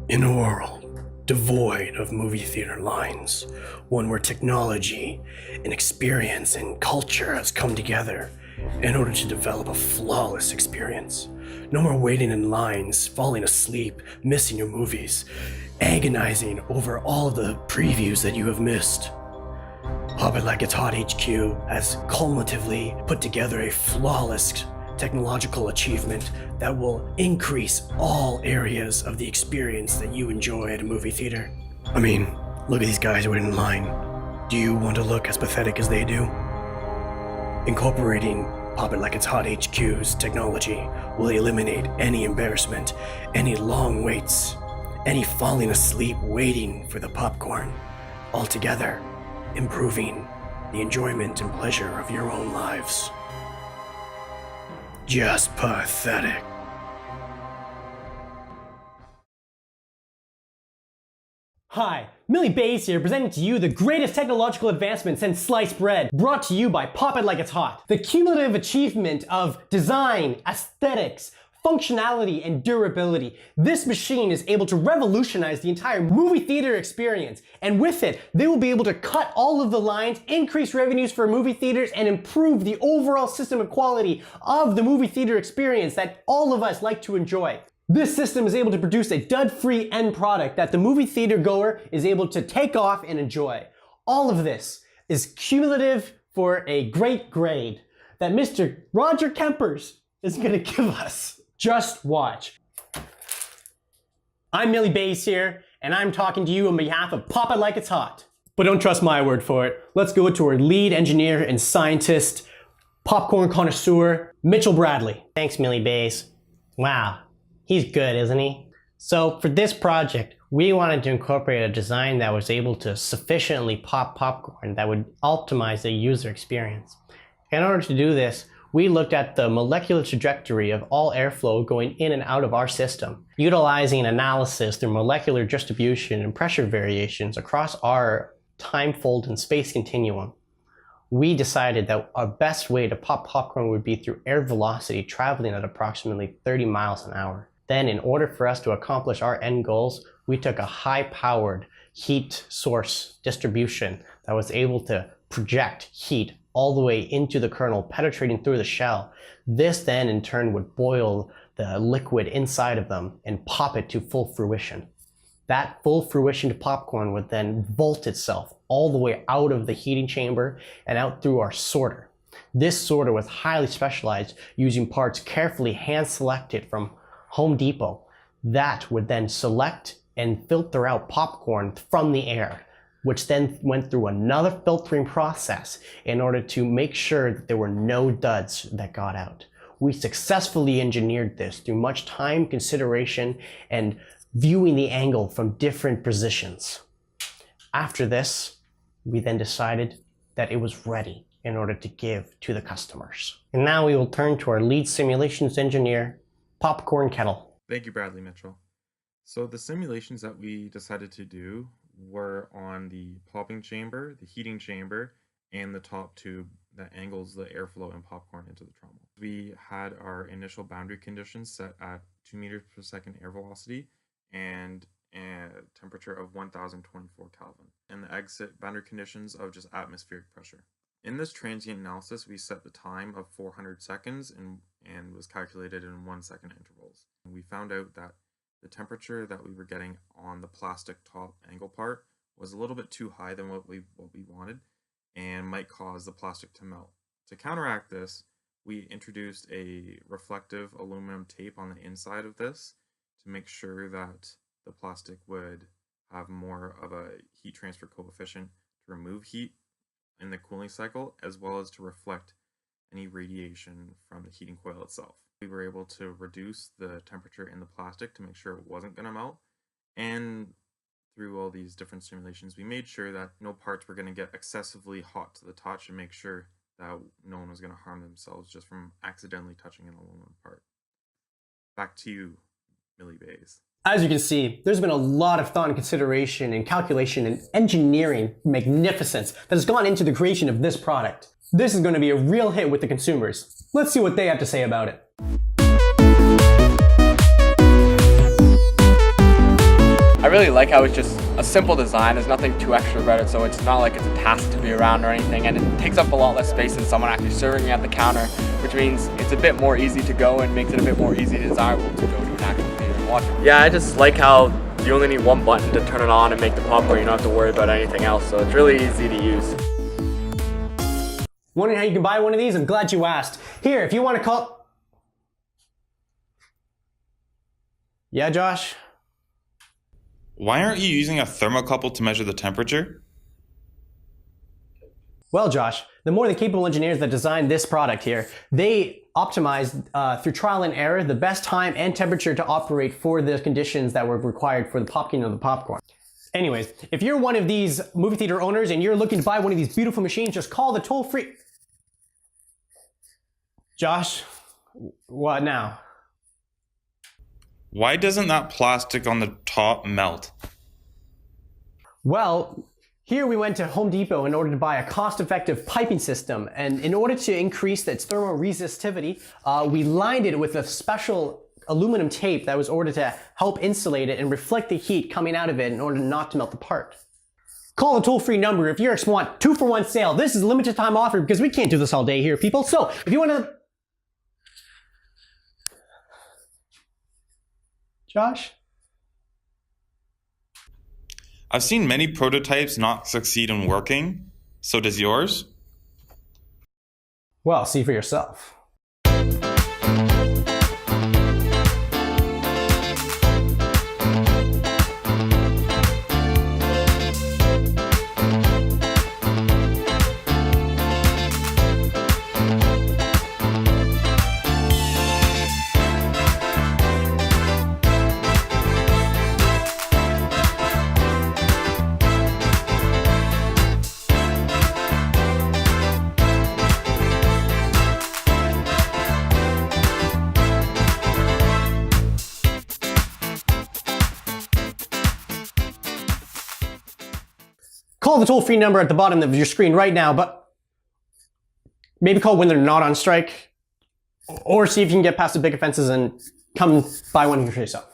In a world devoid of movie theater lines, one where technology and experience and culture has come together in order to develop a flawless experience. No more waiting in lines, falling asleep, missing your movies, agonizing over all of the previews that you have missed. Pop It Like It's Hot HQ has cumulatively put together a flawless technological achievement that will increase all areas of the experience that you enjoy at a movie theater. I mean, look at these guys waiting in line. Do you want to look as pathetic as they do? Incorporating Pop It Like It's Hot HQ's technology will eliminate any embarrassment, any long waits, any falling asleep waiting for the popcorn, altogether improving the enjoyment and pleasure of your own lives. Just pathetic. Hi, Millie Bays here, presenting to you the greatest technological advancement since sliced bread, brought to you by Pop It Like It's Hot. The cumulative achievement of design, aesthetics, functionality, and durability. This machine is able to revolutionize the entire movie theater experience, and with it, they will be able to cut all of the lines, increase revenues for movie theaters, and improve the overall system and quality of the movie theater experience that all of us like to enjoy. This system is able to produce a dud-free end product that the movie theater goer is able to take off and enjoy. All of this is cumulative for a great grade that Mr. Roger Kempers is going to give us. Just watch. I'm Millie Bays here, and I'm talking to you on behalf of Pop It Like It's Hot. But don't trust my word for it. Let's go to our lead engineer and scientist, popcorn connoisseur, Mitchell Bradley. Thanks, Millie Bays. Wow, he's good, isn't he? So for this project, we wanted to incorporate a design that was able to sufficiently pop popcorn that would optimize the user experience. In order to do this, we looked at the molecular trajectory of all airflow going in and out of our system. Utilizing analysis through molecular distribution and pressure variations across our time fold and space continuum, we decided that our best way to pop popcorn would be through air velocity traveling at approximately 30 miles an hour. Then, in order for us to accomplish our end goals, we took a high-powered heat source distribution that was able to project heat all the way into the kernel, penetrating through the shell. This then in turn would boil the liquid inside of them and pop it to full fruition. That full fruition to popcorn would then volt itself all the way out of the heating chamber and out through our sorter. This sorter was highly specialized, using parts carefully hand selected from Home Depot. That would then select and filter out popcorn from the air, which then went through another filtering process in order to make sure that there were no duds that got out. We successfully engineered this through much time, consideration, and viewing the angle from different positions. After this, we then decided that it was ready in order to give to the customers. And now we will turn to our lead simulations engineer, Popcorn Kettle. Thank you, Bradley Mitchell. So the simulations that we decided to do were on the popping chamber, the heating chamber, and the top tube that angles the airflow and popcorn into the trommel. We had our initial boundary conditions set at 2 meters per second air velocity and a temperature of 1024 Kelvin, and the exit boundary conditions of just atmospheric pressure. In this transient analysis, we set the time of 400 seconds and was calculated in 1 second intervals. And we found out that the temperature that we were getting on the plastic top angle part was a little bit too high than what we wanted and might cause the plastic to melt. To counteract this, we introduced a reflective aluminum tape on the inside of this to make sure that the plastic would have more of a heat transfer coefficient to remove heat in the cooling cycle, as well as to reflect any radiation from the heating coil itself. We were able to reduce the temperature in the plastic to make sure it wasn't going to melt, and through all these different simulations we made sure that no parts were going to get excessively hot to the touch and make sure that no one was going to harm themselves just from accidentally touching an aluminum part. Back to you, Millie Bays. As you can see, there's been a lot of thought and consideration and calculation and engineering magnificence that has gone into the creation of this product. This is going to be a real hit with the consumers. Let's see what they have to say about it. I really like how it's just a simple design. There's nothing too extra about it, so it's not like it's a task to be around or anything, and it takes up a lot less space than someone actually serving you at the counter, which means it's a bit more easy to go and makes it a bit more easy and desirable to go to an actual theater and watch it. Yeah, I just like how you only need one button to turn it on and make the popcorn. You don't have to worry about anything else, so it's really easy to use. Wondering how you can buy one of these? I'm glad you asked. Here, if you want to call... Yeah, Josh? Why aren't you using a thermocouple to measure the temperature? Well, Josh, the more than capable engineers that designed this product here, they optimized through trial and error the best time and temperature to operate for the conditions that were required for the popkin or the popcorn. Anyways, if you're one of these movie theater owners and you're looking to buy one of these beautiful machines, just call the toll-free... Josh, what now? Why doesn't that plastic on the top melt? Well, here we went to Home Depot in order to buy a cost-effective piping system, and in order to increase its thermal resistivity, we lined it with a special aluminum tape that was ordered to help insulate it and reflect the heat coming out of it in order not to melt apart. Call the toll-free number if you want 2-for-1 sale. This is a limited time offer because we can't do this all day here, people. So if you want to... Josh? I've seen many prototypes not succeed in working, so does yours? Well, see for yourself. Call the toll-free number at the bottom of your screen right now, but maybe call when they're not on strike, or see if you can get past the big offenses and come buy one for yourself.